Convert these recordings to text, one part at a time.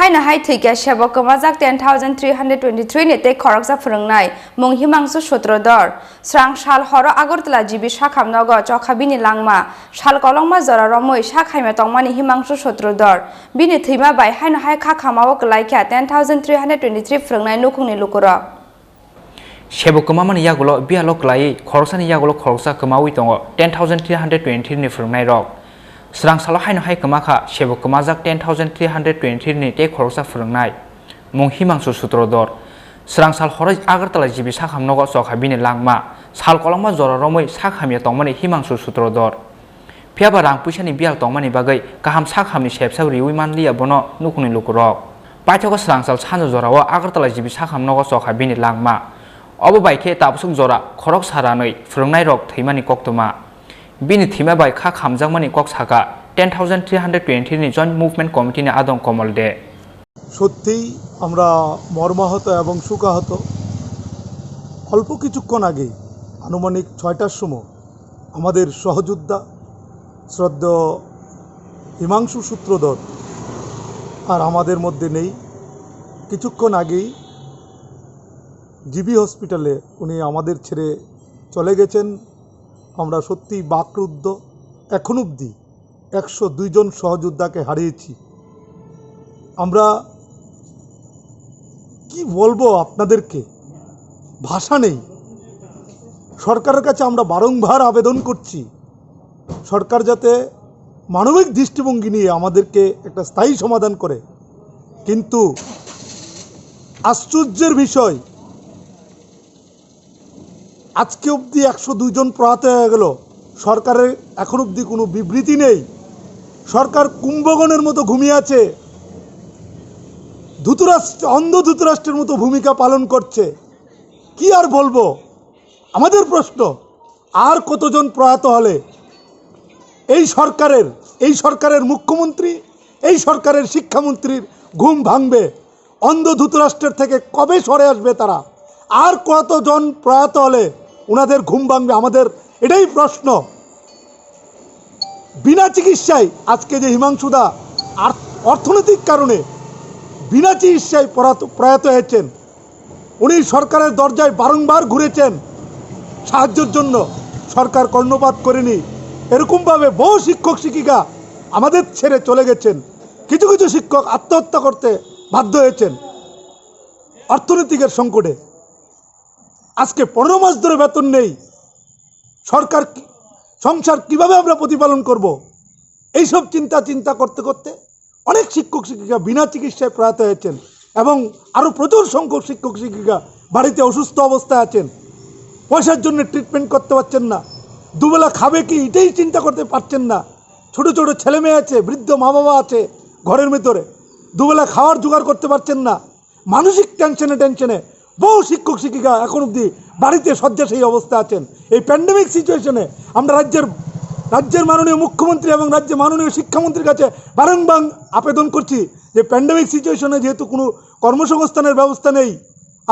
Haina hai thike shebo komajak 10,323 nete Khoroksa Phrwngnai mung himangsu sutrodor srang shal horo agortla jibi shakhamnogo chokhabini langma shal kolongma jora romoi shakhaime tongmani himangsu sutrodor bini thima bai haina hai khakhamao klaikha 10,323 Phrwngnai nukungni lukuro shebo komamani yagulo bialo klai Khoroksani yagulo Khoroksa kamawi tongo 10,323 ni Phrwngnai rok Srang salo haino hai kamaka shebo kamajak 10,323 ni te Khoroksa Phrwngnai mung himangsu sutrodor srang sal horoj agartala jibi sakhamnogo chokhabini langma sal kolongma jora romoi sakhamya tongmani himangsu sutrodor phiaba rang puisani bial tongmani bagai kaham sakhamni sebsab riwi manliya bono nukuni lukurok paithoko srang sal sanjo jorao agartala jibi sakhamnogo chokhabini langma obo baikhe tabsuk jora Khoroksa ranoi Phrwngnai rok thimani koktoma Bini thima bai kha khamjakmani kok saka 10,320 ni joint movement committee ni adong komol de সত্যিই আমরা মর্মাহত এবং শোকাহত অল্প কিছুক্ষণ আগে আনুমানিক ৬টার সময় আমাদের সহযোদ্ধা শ্রদ্ধেয় হিমাংশু সূত্রধর আর আমাদের মধ্যে নেই কিছুক্ষণ আগেই জিবি হসপিটালে উনি আমাদের ছেড়ে চলে গেছেন আমরা সত্যি বাকরুদ্ধ এখন অবধি 102 জন সহযোদ্ধাকে হারিয়েছি আমরা কি বলবো আপনাদেরকে ভাষা নেই সরকারের কাছে আমরা বারংবার আবেদন করছি সরকার যাতে মানবিক দৃষ্টিভঙ্গি নিয়ে আমাদেরকে একটা স্থায়ী সমাধান করে কিন্তু আশ্চর্যের বিষয় আজকে অবধি 102 জন প্রয়াত হয়ে গেল সরকারের এখন অবধি কোনো বিবৃতি নেই সরকার কুম্ভকর্ণের মতো ঘুমিয়ে আছে অন্ধ ধৃতরাষ্ট্রের মতো ভূমিকা পালন করছে কি আর বলবো আমাদের প্রশ্ন আর কতজন প্রয়াত হলে এই সরকারের মুখ্যমন্ত্রী এই সরকারের শিক্ষামন্ত্রীর ঘুম ভাঙবে অন্ধ ধৃতরাষ্ট্রের থেকে কবে সরে আসবে তারা আর কতজন প্রয়াত হলে ওনাদের ঘুম ভাঙবে আমাদের এটাই প্রশ্ন বিনা চিকিৎসায় আজকে যে হিমাংশুদা অর্থনৈতিক কারণে বিনা চিকিৎসায় প্রয়াত হয়েছেন উনি সরকারের দরজায় বারংবার ঘুরেছেন সাহায্যের জন্য সরকার কর্ণপাত করেনি এরকমভাবে বহু শিক্ষক শিক্ষিকা আমাদের ছেড়ে চলে গেছেন কিছু কিছু শিক্ষক আত্মহত্যা করতে বাধ্য হয়েছেন অর্থনৈতিকের সংকটে আজকে 15 মাস ধরে বেতন নেই সরকার সংসার কিভাবে আমরা প্রতিপালন করব এইসব চিন্তা করতে করতে অনেক শিক্ষক শিক্ষিকা বিনা চিকিৎসায় প্রয়াত হয়েছেন এবং আরও প্রচুর সংখ্যক শিক্ষক শিক্ষিকা বাড়িতে অসুস্থ অবস্থায় আছেন পয়সার জন্য ট্রিটমেন্ট করতে পারছেন না দুবেলা খাবে কি এটাই চিন্তা করতে পারছেন না ছোট ছোট ছেলে মেয়ে আছে বৃদ্ধ মা বাবা আছে ঘরের ভিতরে দুবেলা খাওয়ার জোগাড় করতে পারছেন না মানসিক টেনশনে বহু শিক্ষক শিক্ষিকা এখন অবধি বাড়িতে শয্যাশায়ী অবস্থা আছেন এই প্যান্ডেমিক সিচুয়েশনে আমরা রাজ্যের মাননীয় মুখ্যমন্ত্রী এবং রাজ্যের মাননীয় শিক্ষামন্ত্রীর কাছে বারংবার আবেদন করছি যে প্যান্ডেমিক সিচুয়েশনে যেহেতু কোনো কর্মসংস্থানের ব্যবস্থা নেই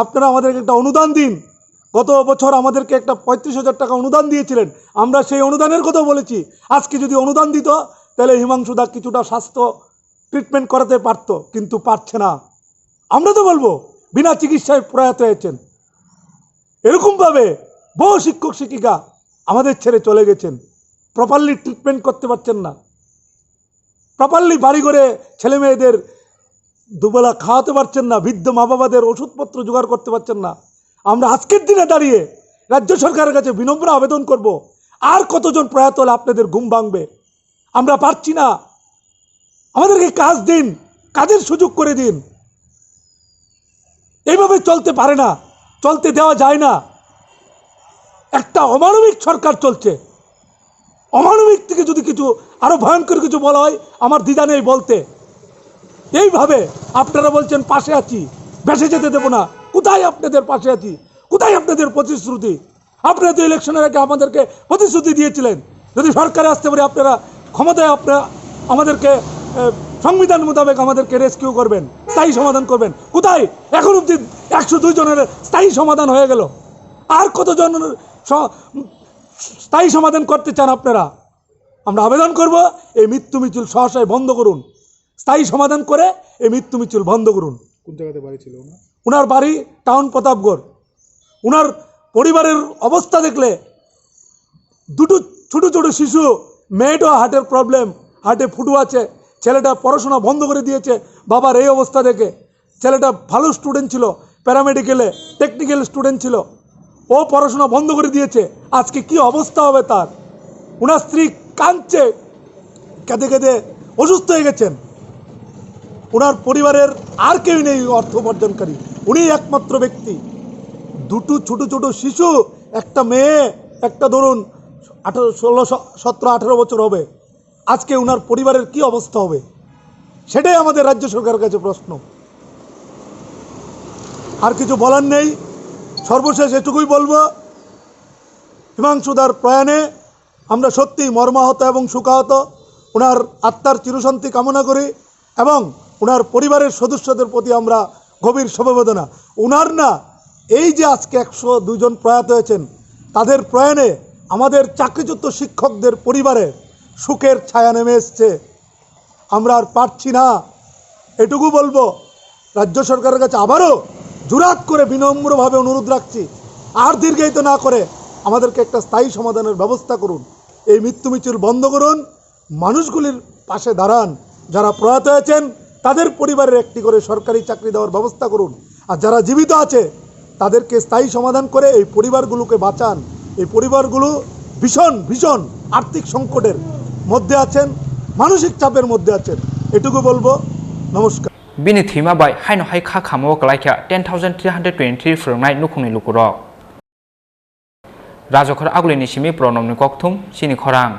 আপনারা আমাদেরকে একটা অনুদান দিন গত বছর আমাদেরকে একটা 35,000 টাকা অনুদান দিয়েছিলেন আমরা সেই অনুদানের কথা বলেছি আজকে যদি অনুদান দিত তাহলে হিমাংশুদা কিছুটা স্বাস্থ্য ট্রিটমেন্ট করাতে পারত কিন্তু পারছে না আমরা তো বলবো বিনা চিকিৎসায় প্রয়াত হয়েছেন এরকমভাবে বহু শিক্ষক শিক্ষিকা আমাদের ছেড়ে চলে গেছেন প্রপারলি ট্রিটমেন্ট করতে পারছেন না প্রপারলি বাড়ি করে ছেলে মেয়েদের দুবেলা খাওয়াতে পারছেন না বৃদ্ধ মা বাবাদের ওষুধপত্র জোগাড় করতে পারছেন না আমরা আজকের দিনে দাঁড়িয়ে রাজ্য সরকারের কাছে বিনম্র আবেদন করব আর কতজন প্রয়াত হলে আপনাদের ঘুম ভাঙবে আমরা পারছি না আমাদেরকে কাজ দিন কাজের সুযোগ করে দিন এইভাবে চলতে পারে না চলতে দেওয়া যায় না একটা অমানবিক সরকার চলছে অমানবিক থেকে যদি কিছু আরো ভয়ঙ্কর কিছু বলা হয় আমার দ্বিধা নেই বলতে এইভাবে আপনারা বলছেন পাশে আছি বেঁচে যেতে দেব না কোথায় আপনাদের পাশে আছি কোথায় আপনাদের প্রতিশ্রুতি আপনারা তো ইলেকশনের আগে আমাদেরকে প্রতিশ্রুতি দিয়েছিলেন যদি সরকারে আসতে পারে আপনারা ক্ষমতায় আপনারা আমাদেরকে সংবিধান মোতাবেক আমাদেরকে রেস্কিউ করবেন স্থায়ী সমাধান করবেন কোথায় এখন অবধি 102 জনের স্থায়ী সমাধান হয়ে গেল আর কতজন স্থায়ী সমাধান করতে চান আপনারা আমরা আবেদন করব এই মৃত্যু মিছিল সহসায় বন্ধ করুন স্থায়ী সমাধান করে এই মৃত্যু মিছিল বন্ধ করুন। কোন জায়গাতে বাড়ি ছিল ওনার? ওনার বাড়ি টাউন প্রতাপগড়। ওনার পরিবারের অবস্থা দেখলে দুটো ছোটো ছোটো শিশু, মেয়েটাও হার্টের প্রবলেম, হার্টে ফুটো আছে, ছেলেটা পড়াশোনা বন্ধ করে দিয়েছে বাবার এই অবস্থা দেখে। ছেলেটা ভালো স্টুডেন্ট ছিল, প্যারামেডিক্যালে টেকনিক্যাল স্টুডেন্ট ছিল, ও পড়াশোনা বন্ধ করে দিয়েছে। আজকে কি অবস্থা হবে তার? ওনার স্ত্রী কাঁদছে, কেঁদে কেঁদে অসুস্থ হয়ে গেছেন। ওনার পরিবারের আর কেউ নেই অর্থ উপার্জনকারী, উনি একমাত্র ব্যক্তি। দুটো ছোটো ছোটো শিশু, একটা মেয়ে, একটা ধরুন 17-18 বছর হবে। আজকে ওনার পরিবারের কি অবস্থা হবে সেটাই আমাদের রাজ্য সরকারের কাছে প্রশ্ন। আর কিছু বলার নেই। সর্বশেষ এটুকুই বলবো, হিমাংশুদার প্রয়াণে আমরা সত্যিই মর্মাহত এবং শোকাহত। ওনার আত্মার চিরশান্তি কামনা করি এবং ওনার পরিবারের সদস্যদের প্রতি আমরা গভীর সমবেদনা। ওনার না, এই যে আজকে 102 জন প্রয়াত হয়েছেন, তাদের প্রয়াণে আমাদের চাকরিচ্যুত শিক্ষকদের পরিবারে সুখের ছায়া নেমে এসছে। আমরা আর পারছি না। এটুকু বলবো, রাজ্য সরকারের কাছে আবারও জোরাত করে বিনম্রভাবে অনুরোধ রাখছি, আর দীর্ঘায়িত না করে আমাদেরকে একটা স্থায়ী সমাধানের ব্যবস্থা করুন। এই মৃত্যু মিছিল বন্ধ করুন, মানুষগুলির পাশে দাঁড়ান। যারা প্রয়াত হয়েছেন তাদের পরিবারের একটি করে সরকারি চাকরি দেওয়ার ব্যবস্থা করুন। আর যারা জীবিত আছে তাদেরকে স্থায়ী সমাধান করে এই পরিবারগুলোকে বাঁচান। এই পরিবারগুলো ভীষণ ভীষণ আর্থিক সংকটের মধ্যে আছেন, মানসিক চাপের মধ্যে আছেন। এটুকু বলবো। নমস্কার। Bini thima bai haino hai kha khamo klaikya 10,323 Phrwngnai nukhungni lukurok. Rajokhor agulini simi pronomni kokthum Chini Khorang.